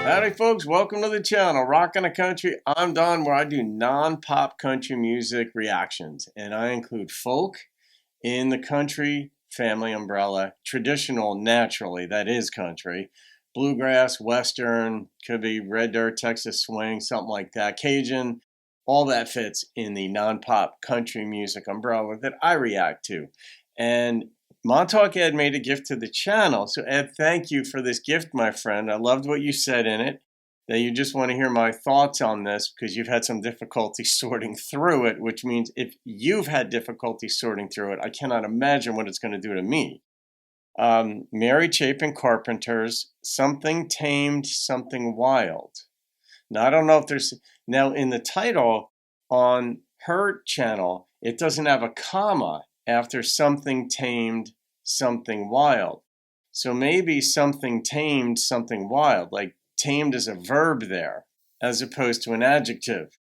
Howdy folks, welcome to the channel, Rockin' the Country. I'm Don, where I do non-pop country music reactions, and I include folk in the country family umbrella, traditional, naturally, that is country, bluegrass, western, could be red dirt, Texas swing, something like that, Cajun, all that fits in the non-pop country music umbrella that I react to. And MontaukEd made a gift to the channel. So Ed, thank you for this gift, my friend. I loved what you said in it, that you just want to hear my thoughts on this because you've had some difficulty sorting through it, which means if you've had difficulty sorting through it, I cannot imagine what it's going to do to me. Mary Chapin Carpenter's Something Tamed, Something Wild. Now, I don't know if there's... Now, in the title on her channel, it doesn't have a comma after Something Tamed, Something Wild. So maybe Something Tamed, Something Wild, like tamed is a verb there as opposed to an adjective.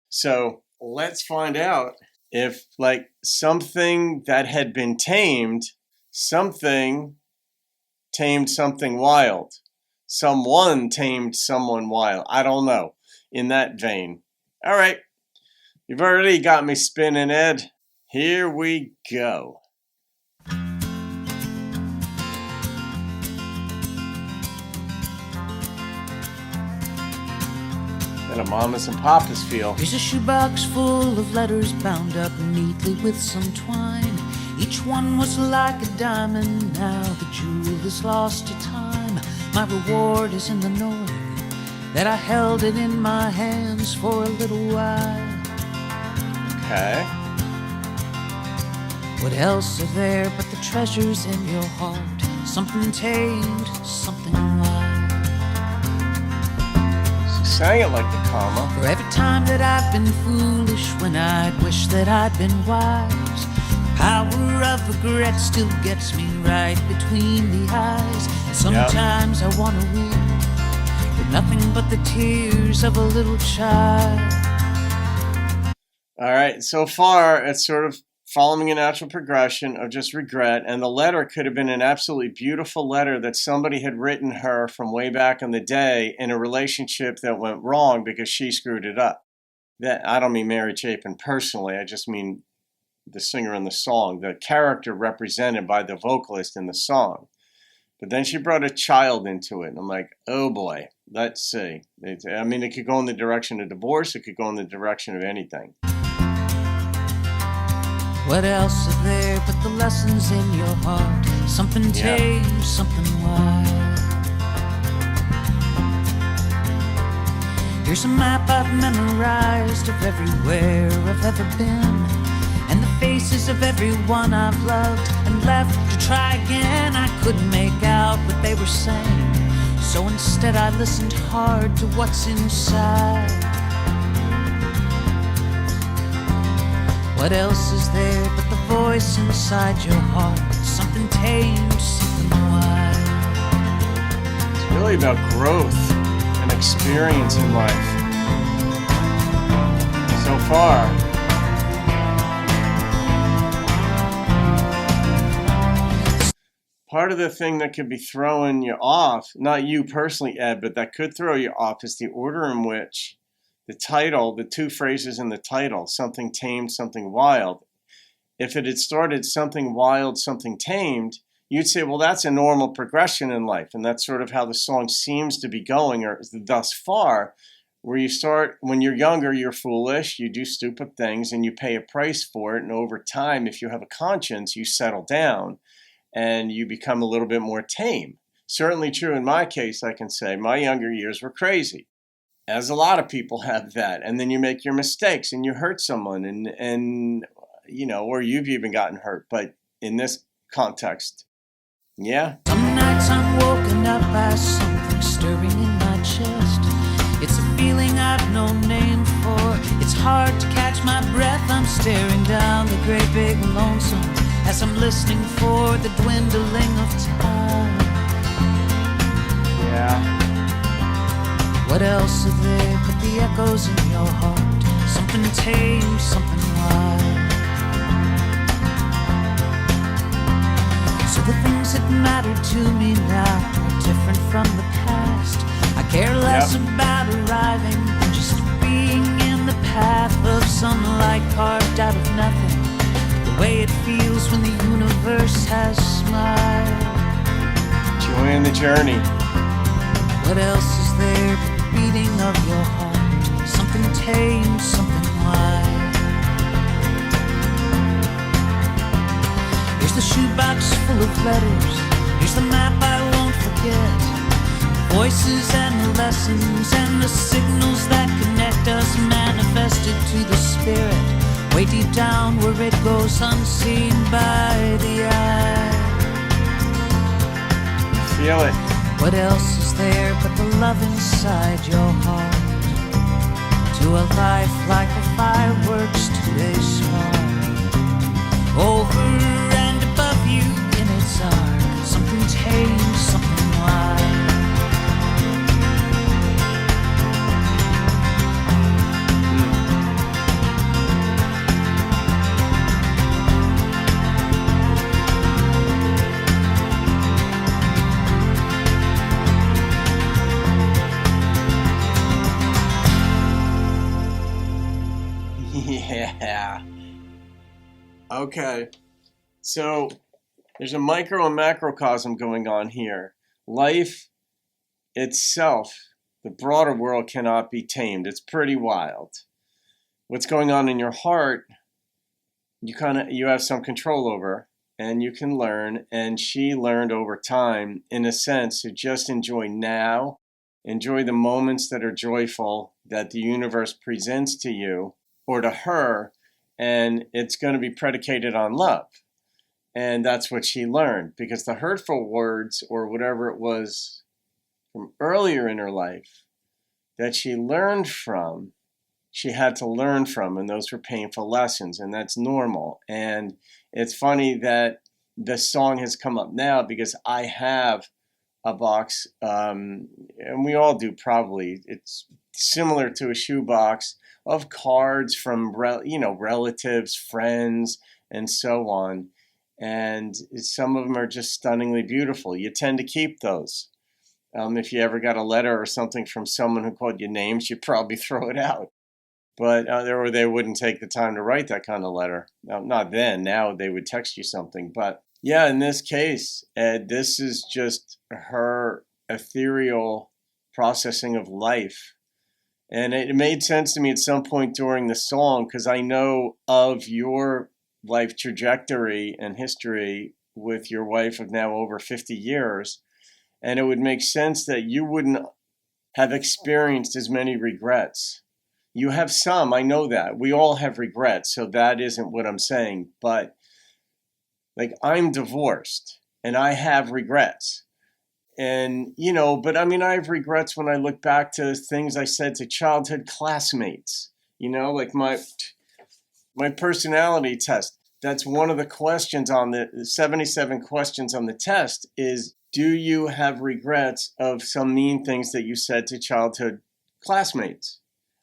So let's find out if, like, something that had been tamed, something tamed something wild. Someone tamed someone wild. I don't know. In that vein. All right. You've already got me spinning, Ed. Here we go. Got a mamas and papas feel. Here's a shoebox full of letters bound up neatly with some twine. Each one was like a diamond. Now the jewel is lost to time. My reward is in the knowing that I held it in my hands for a little while. Okay. What else are there but the treasures in your heart? Something tamed, something wild. She sang it like the comma. For every time that I've been foolish, when I'd wish that I'd been wise, the power of regret still gets me right between the eyes. And sometimes I want to weep with nothing but the tears of a little child. All right, so far it's sort of following a natural progression of just regret, and the letter could have been an absolutely beautiful letter that somebody had written her from way back in the day in a relationship that went wrong because she screwed it up. That, I don't mean Mary Chapin personally, I just mean the singer in the song, the character represented by the vocalist in the song. But then she brought a child into it, and I'm like, oh boy, let's see. I mean, it could go in the direction of divorce, it could go in the direction of anything. What else are there but the lessons in your heart? Something tame, something wild. Here's a map I've memorized of everywhere I've ever been, and the faces of everyone I've loved and left to try again. I couldn't make out what they were saying, so instead I listened hard to what's inside. What else is there but the voice inside your heart? Something tamed, something wild. It's really about growth and experience in life. So far. Part of the thing that could be throwing you off, not you personally, Ed, but that could throw you off is the order in which the title, the two phrases in the title, something tamed, something wild. If it had started something wild, something tamed, you'd say, well, that's a normal progression in life. And that's sort of how the song seems to be going, or thus far, where you start, when you're younger, you're foolish, you do stupid things, and you pay a price for it. And over time, if you have a conscience, you settle down and you become a little bit more tame. Certainly true in my case, I can say. My younger years were crazy, as a lot of people have that. And then you make your mistakes and you hurt someone, and you know, or you've even gotten hurt. But in this context, yeah. Some nights I'm woken up by something stirring in my chest. It's a feeling I've no name for. It's hard to catch my breath. I'm staring down the great big lonesome as I'm listening for the dwindling of time. Yeah. What else are there but the echoes in your heart? Something tame, something wild. So the things does it matter to me now? Different from the past. I care less about arriving than just being in the path of some light carved out of nothing. The way it feels when the universe has smiled. Enjoying the journey. What else is there but the beating of your heart? Something tame, something wild. Here's the shoebox full of letters. Here's the map I won't forget. Voices and the lessons and the signals that connect us, manifested to the spirit, way deep down where it goes unseen by the eye. Feel it. What else is there but the love inside your heart? To a life like the fireworks to a spark. Over and above you in its arc, something tame, something wild. Yeah. Okay. So there's a micro and macrocosm going on here. Life itself, the broader world, cannot be tamed. It's pretty wild. What's going on in your heart, you have some control over, and you can learn. And she learned over time, in a sense, to just enjoy now, enjoy the moments that are joyful that the universe presents to you or to her, and it's going to be predicated on love. And that's what she learned, because the hurtful words or whatever it was from earlier in her life that she learned from, she had to learn from, and those were painful lessons, and that's normal. And it's funny that the song has come up now because I have a box, and we all do probably. It's similar to a shoebox of cards from relatives, friends, and so on. And some of them are just stunningly beautiful. You tend to keep those. If you ever got a letter or something from someone who called you names, you'd probably throw it out. But or they wouldn't take the time to write that kind of letter. Not then. Now they would text you something. But yeah, in this case, Ed, this is just her ethereal processing of life. And it made sense to me at some point during the song, because I know of your life trajectory and history with your wife of now over 50 years. And it would make sense that you wouldn't have experienced as many regrets. You have some, I know that. We all have regrets, so that isn't what I'm saying. But like, I'm divorced and I have regrets. And, but I mean, I have regrets when I look back to things I said to childhood classmates, like my personality test. That's one of the questions on the 77 questions on the test is, do you have regrets of some mean things that you said to childhood classmates?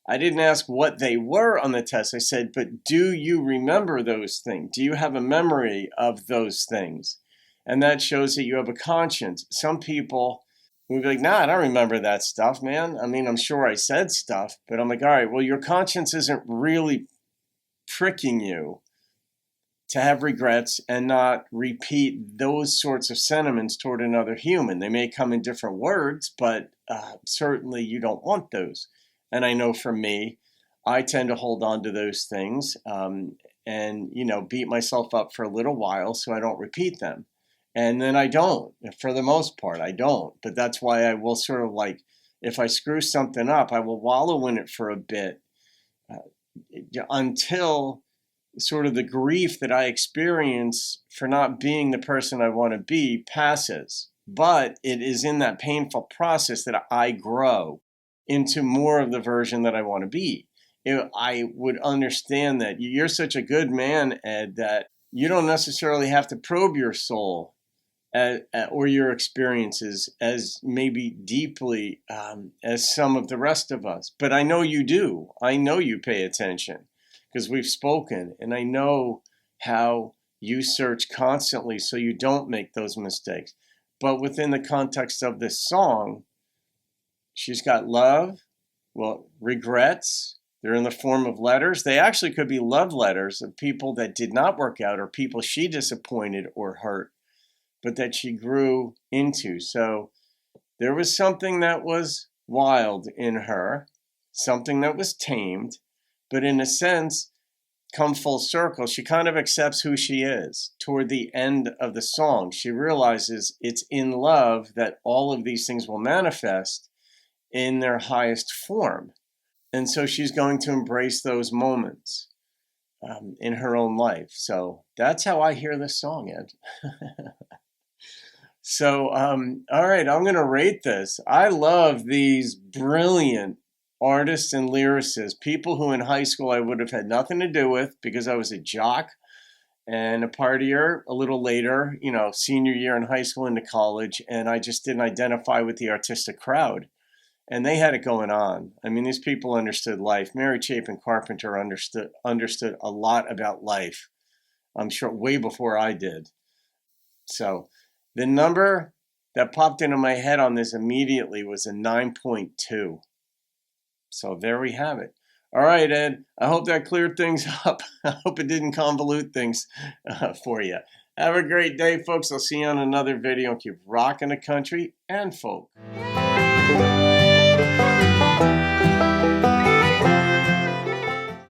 I didn't ask what they were on the test. I said, but do you remember those things? Do you have a memory of those things? And that shows that you have a conscience. Some people would be like, nah, I don't remember that stuff, man. I mean, I'm sure I said stuff, but I'm like, all right, well, your conscience isn't really tricking you to have regrets and not repeat those sorts of sentiments toward another human. They may come in different words, but certainly you don't want those. And I know for me, I tend to hold on to those things and, beat myself up for a little while so I don't repeat them. And then I don't. For the most part, I don't. But that's why I will sort of like, if I screw something up, I will wallow in it for a bit until sort of the grief that I experience for not being the person I want to be passes. But it is in that painful process that I grow into more of the version that I want to be. I would understand that you're such a good man, Ed, that you don't necessarily have to probe your soul or your experiences as maybe deeply as some of the rest of us. But I know you do. I know you pay attention because we've spoken, and I know how you search constantly so you don't make those mistakes. But within the context of this song, she's got love, well, regrets. They're in the form of letters. They actually could be love letters of people that did not work out or people she disappointed or hurt, but that she grew into. So there was something that was wild in her, something that was tamed, but in a sense, come full circle, she kind of accepts who she is. Toward the end of the song, she realizes it's in love that all of these things will manifest in their highest form. And so she's going to embrace those moments in her own life. So that's how I hear this song, Ed. So, all right, I'm going to rate this. I love these brilliant artists and lyricists, people who in high school I would have had nothing to do with because I was a jock and a partier a little later, senior year in high school into college, and I just didn't identify with the artistic crowd. And they had it going on. I mean, these people understood life. Mary Chapin Carpenter understood a lot about life, I'm sure, way before I did. So the number that popped into my head on this immediately was a 9.2. So there we have it. All right, Ed, I hope that cleared things up. I hope it didn't convolute things for you. Have a great day, folks. I'll see you on another video. Keep rocking the country and folk.